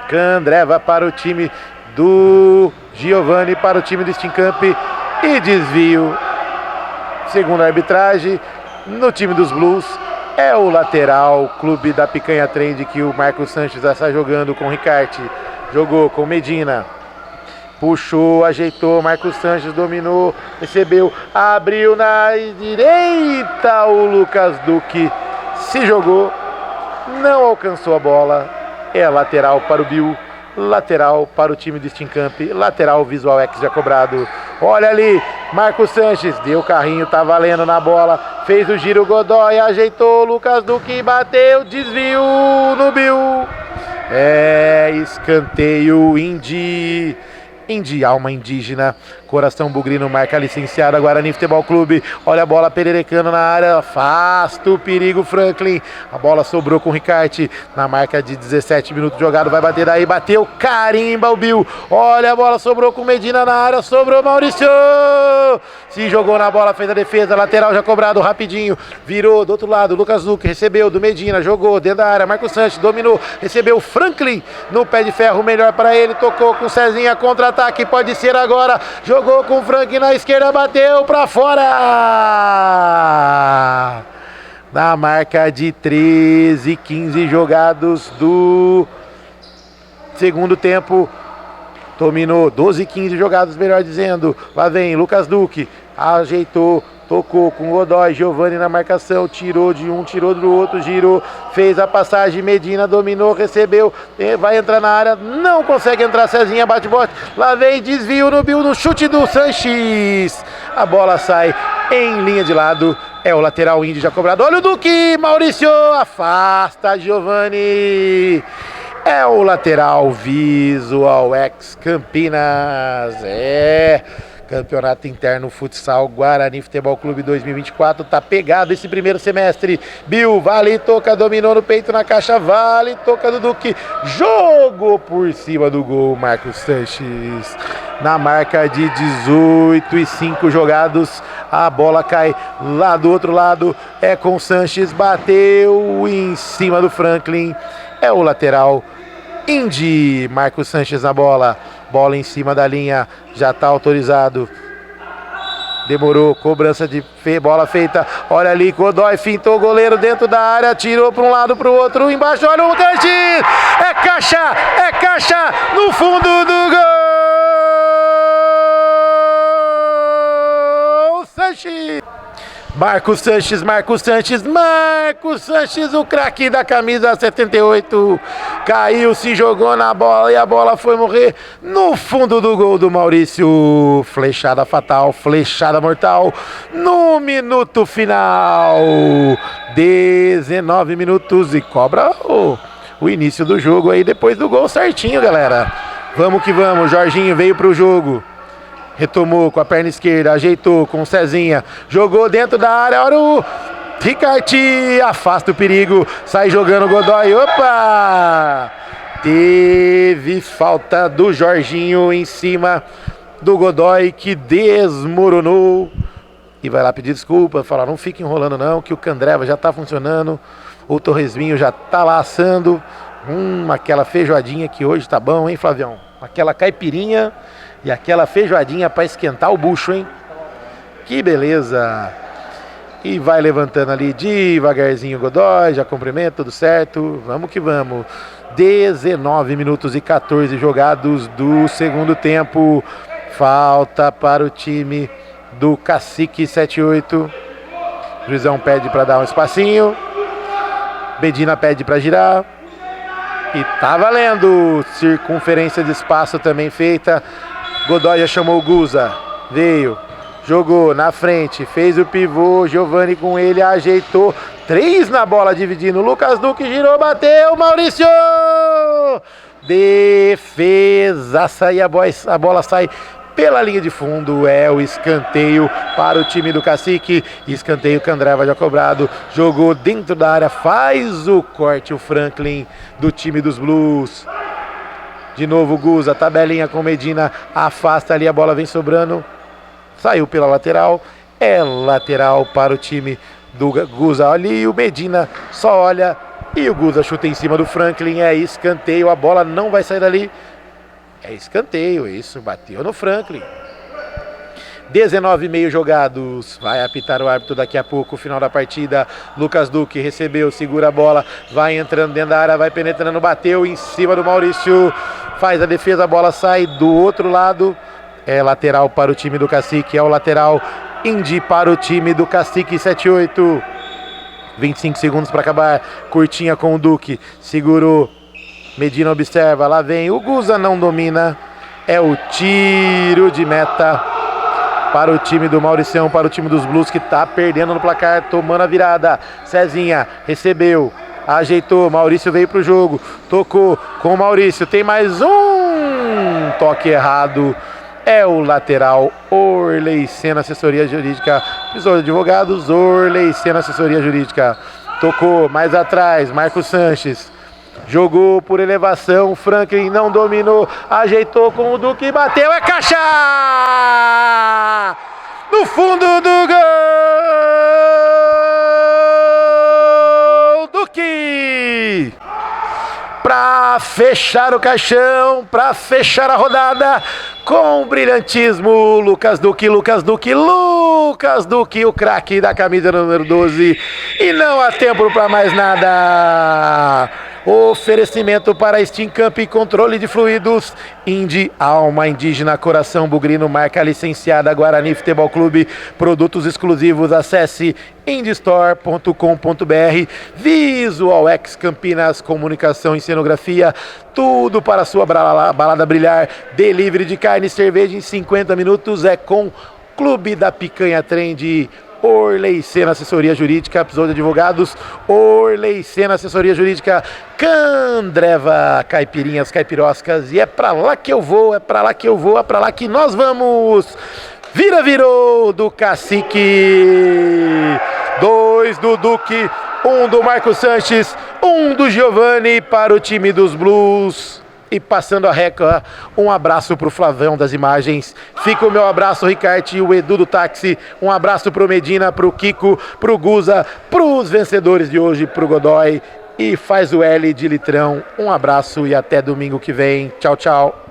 Candreva para o time do Giovani para o time do Steamcamp e desvio, segundo a arbitragem, no time dos Blues. É o lateral, clube da Picanha Trend, que o Marcos Sanches está jogando com o Ricarte. Jogou com Medina. Puxou, ajeitou, Marcos Sanches dominou, recebeu, abriu na direita, o Lucas Duque se jogou, não alcançou a bola. É lateral para o Bill, lateral para o time do Steamcamp, lateral Visual X já cobrado. Olha ali, Marcos Sanches, deu carrinho, tá valendo na bola, fez o giro, Godoy ajeitou, Lucas Duque bateu, desvio no Bill. É escanteio, Indy, alma indígena, coração bugrino, marca licenciada, Guarani Futebol Clube. Olha a bola pererecando na área, afasta o perigo, Franklin. A bola sobrou com o Ricarte na marca de 17 minutos jogado, vai bater daí, bateu, carimba o Bill. Olha a bola, sobrou com Medina na área, sobrou Maurício. Se jogou na bola, fez a defesa, lateral já cobrado, rapidinho, virou do outro lado, Lucas Duque recebeu do Medina, jogou dentro da área, Marcos Sanches dominou, recebeu Franklin no pé de ferro, melhor para ele, tocou com Cezinha, contra-ataque, pode ser agora, jogou com o Franklin na esquerda, bateu para fora. Na marca de 13, 15 jogados do segundo tempo, dominou 12, 15 jogados, melhor dizendo. Lá vem Lucas Duque, ajeitou, tocou com Godoy, Giovani na marcação, tirou de um, tirou do outro, girou, fez a passagem, Medina dominou, recebeu, vai entrar na área, não consegue entrar, Cezinha bate-bote, lá vem desvio no Bill, no chute do Sanches, a bola sai em linha de lado, é o lateral Indy já cobrado. Olha o Duque, Maurício, afasta Giovani. É o lateral Visual X Campinas. Campeonato Interno Futsal Guarani Futebol Clube 2024. Tá pegado esse primeiro semestre. Bill, vale, toca, dominou no peito na caixa, vale, toca do Duque. Jogou por cima do gol, Marcos Sanches. Na marca de 18 e 5 jogados, a bola cai lá do outro lado. É com Sanches, bateu em cima do Franklin. É o lateral Indy, Marcos Sanches na bola, bola em cima da linha, já está autorizado, demorou, cobrança de bola feita, olha ali, Godoy fintou o goleiro dentro da área, tirou para um lado, para o outro, embaixo, olha o Sanches, é caixa, no fundo do gol, Sanches! Marcos Sanches, o craque da camisa 78, caiu, se jogou na bola e a bola foi morrer no fundo do gol do Maurício. Flechada fatal, flechada mortal, no minuto final, 19 minutos e cobra o início do jogo aí depois do gol certinho, galera. Vamos que vamos, Jorginho veio pro jogo. Retomou com a perna esquerda, ajeitou com o Cezinha, jogou dentro da área, olha o Ricarte, afasta o perigo, sai jogando o Godoy, opa! Teve falta do Jorginho em cima do Godoy, que desmoronou, e vai lá pedir desculpa, falar, não fica enrolando não, que o Candreva já tá funcionando, o Torresminho já tá lá assando, aquela feijoadinha que hoje tá bom, hein, Flavião? Aquela caipirinha e aquela feijoadinha para esquentar o bucho, hein? Que beleza! E vai levantando ali devagarzinho o Godoy, já cumprimenta, tudo certo. Vamos que vamos. 19 minutos e 14 jogados do segundo tempo. Falta para o time do Cacique 78. O juizão pede para dar um espacinho. Medina pede para girar. E tá valendo. Circunferência de espaço também feita. Godoy já chamou o Guza, veio, jogou na frente, fez o pivô, Giovani com ele, ajeitou, 3 na bola dividindo, Lucas Duque girou, bateu, Maurício! Defesa, a bola sai pela linha de fundo, é o escanteio para o time do Cacique, escanteio, Candreva já cobrado, jogou dentro da área, faz o corte o Franklin do time dos Blues. De novo o Guza, tabelinha com Medina, afasta ali, a bola vem sobrando, saiu pela lateral, é lateral para o time do Guza ali, o Medina só olha e o Guza chuta em cima do Franklin, é escanteio, a bola não vai sair dali, É escanteio, isso, bateu no Franklin. 19,5 jogados, vai apitar o árbitro daqui a pouco, final da partida. Lucas Duque recebeu, segura a bola, vai entrando dentro da área, vai penetrando, bateu em cima do Maurício, faz a defesa, a bola sai do outro lado. É lateral para o time do Cacique, é o lateral Indy para o time do Cacique, 7-8. 25 segundos para acabar, curtinha com o Duque, segurou, Medina observa, lá vem, o Guza não domina, é o tiro de meta para o time do Mauricião, para o time dos Blues, que está perdendo no placar, tomando a virada. Cezinha recebeu, ajeitou, Maurício veio para o jogo, tocou com o Maurício, tem mais um toque errado, é o lateral Orley Sena, assessoria jurídica, Prisão de Advogados, Orley Sena, assessoria jurídica, tocou mais atrás, Marcos Sanches, jogou por elevação, Franklin não dominou, ajeitou com o Duque, bateu, é caixa! No fundo do gol, Duque! Para fechar o caixão, para fechar a rodada, com brilhantismo, Lucas Duque, o craque da camisa número 12, e não há tempo para mais nada. Oferecimento para Steam Camp, controle de fluidos, Indy, alma indígena, coração bugrino, marca licenciada Guarani Futebol Clube, produtos exclusivos, acesse indystore.com.br, Visual X Campinas, comunicação e cenografia, tudo para a sua balada brilhar, delivery de carne e cerveja em 50 minutos, é com Clube da Picanha Trend, Orley Sena, assessoria jurídica, episódio de advogados, Orley Sena, assessoria jurídica, Candreva, caipirinhas, caipiroscas, e é pra lá que eu vou, é pra lá que eu vou, é pra lá que nós vamos. Virou do Cacique, 2 do Duque, 1 do Marcos Sanches, 1 do Giovanni para o time dos Blues. E passando a régua, um abraço pro Flavão das imagens. Fica o meu abraço, Ricarte, e o Edu do táxi. Um abraço pro Medina, pro Kiko, pro Guza, pros vencedores de hoje, pro Godoy. E faz o L de litrão. Um abraço e até domingo que vem. Tchau, tchau.